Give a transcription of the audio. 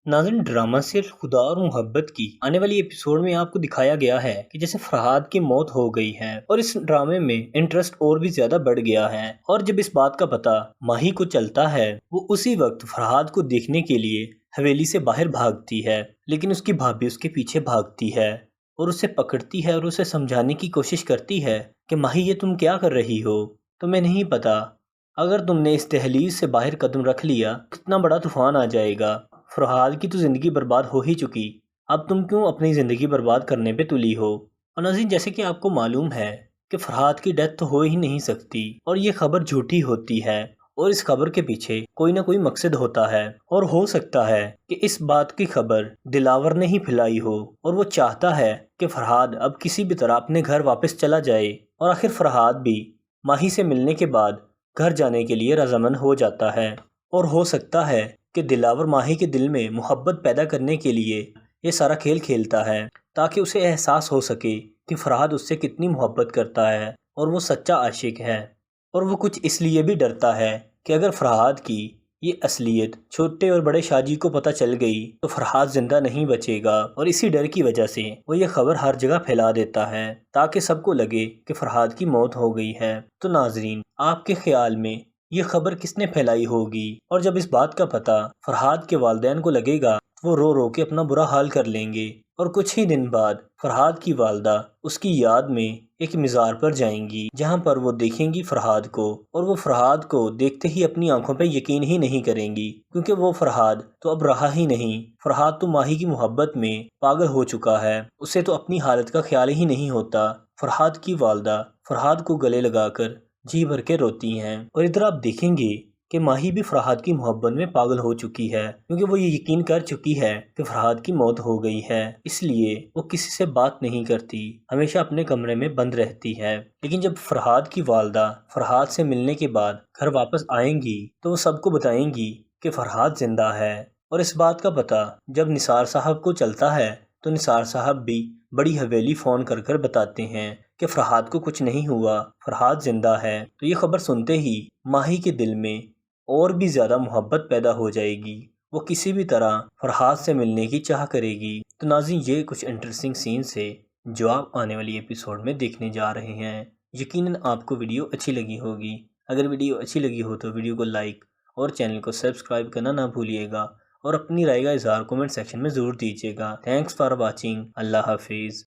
नाज़रीन, drama serial खुदा और मोहब्बत की आने वाली एपिसोड में आपको दिखाया गया है कि जैसे फरहाद की मौत हो गई है और इस ड्रामे में इंटरेस्ट और भी ज्यादा बढ़ गया है। और जब इस बात का पता माही को चलता है, वो उसी वक्त फरहाद को देखने के लिए हवेली से बाहर भागती है, लेकिन उसकी भाभी उसके पीछे भागती है और उसे पकड़ती है और उसे समझाने की कोशिश करती है कि माही, ये तुम क्या कर रही हो? तुम्हें नहीं पता, अगर तुमने इस दहलीज से बाहर कदम रख लिया कितना बड़ा तूफान आ जाएगा। फरहाद की तो ज़िंदगी बर्बाद हो ही चुकी, अब तुम क्यों अपनी ज़िंदगी बर्बाद करने पे तुली हो? और नाज़रीन, जैसे कि आपको मालूम है कि फरहाद की डेथ तो हो ही नहीं सकती और ये खबर झूठी होती है और इस खबर के पीछे कोई ना कोई मकसद होता है। और हो सकता है कि इस बात की खबर दिलावर ने ही फैलाई हो और वो चाहता है कि फरहाद अब किसी भी तरह अपने घर वापस चला जाए। और आखिर फरहाद भी माही से मिलने के बाद घर जाने के लिए रजामंद हो जाता है। और हो सकता है कि दिलावर माही के दिल में मोहब्बत पैदा करने के लिए ये सारा खेल खेलता है, ताकि उसे एहसास हो सके कि फरहाद उससे कितनी मोहब्बत करता है और वो सच्चा आशिक है। और वो कुछ इसलिए भी डरता है कि अगर फरहाद की ये असलियत छोटे और बड़े शाजी को पता चल गई तो फरहाद जिंदा नहीं बचेगा। और इसी डर की वजह से वो ये खबर हर जगह फैला देता है ताकि सबको लगे कि फरहाद की मौत हो गई है। तो नाजरीन, आपके ख्याल में ये खबर किसने फैलाई होगी? और जब इस बात का पता फरहाद के वालिदैन को लगेगा, वो रो रो के अपना बुरा हाल कर लेंगे। और कुछ ही दिन बाद फरहाद की वालदा उसकी याद में एक मज़ार पर जाएंगी, जहां पर वो देखेंगी फरहाद को। और वो फरहाद को देखते ही अपनी आंखों पे यकीन ही नहीं करेंगी, क्योंकि वो फरहाद तो अब रहा ही नहीं। फरहाद तो माही की मोहब्बत में पागल हो चुका है, उसे तो अपनी हालत का ख्याल ही नहीं होता। फरहाद की वालदा फरहाद को गले लगाकर जी भर के रोती हैं। और इधर आप देखेंगे कि माही भी फरहाद की मोहब्बत में पागल हो चुकी है, क्योंकि वो ये यकीन कर चुकी है कि फरहाद की मौत हो गई है। इसलिए वो किसी से बात नहीं करती, हमेशा अपने कमरे में बंद रहती है। लेकिन जब फरहाद की वालदा फरहाद से मिलने के बाद घर वापस आएंगी तो वो सबको बताएंगी कि फरहाद जिंदा है। और इस बात का पता जब निसार साहब को चलता है तो निसार साहब भी बड़ी हवेली फ़ोन कर कर बताते हैं कि फरहाद को कुछ नहीं हुआ, फरहाद जिंदा है। तो ये खबर सुनते ही माही के दिल में और भी ज़्यादा मोहब्बत पैदा हो जाएगी, वो किसी भी तरह फरहाद से मिलने की चाह करेगी। तो नाज़रीन, ये कुछ इंटरेस्टिंग सीन्स है जो आप आने वाली एपिसोड में देखने जा रहे हैं। यकीनन आपको वीडियो अच्छी लगी होगी। अगर वीडियो अच्छी लगी हो तो वीडियो को लाइक और चैनल को सब्सक्राइब करना ना भूलिएगा और अपनी राय का इज़हार कमेंट सेक्शन में ज़रूर दीजिएगा। Thanks for watching. अल्लाह हाफिज़।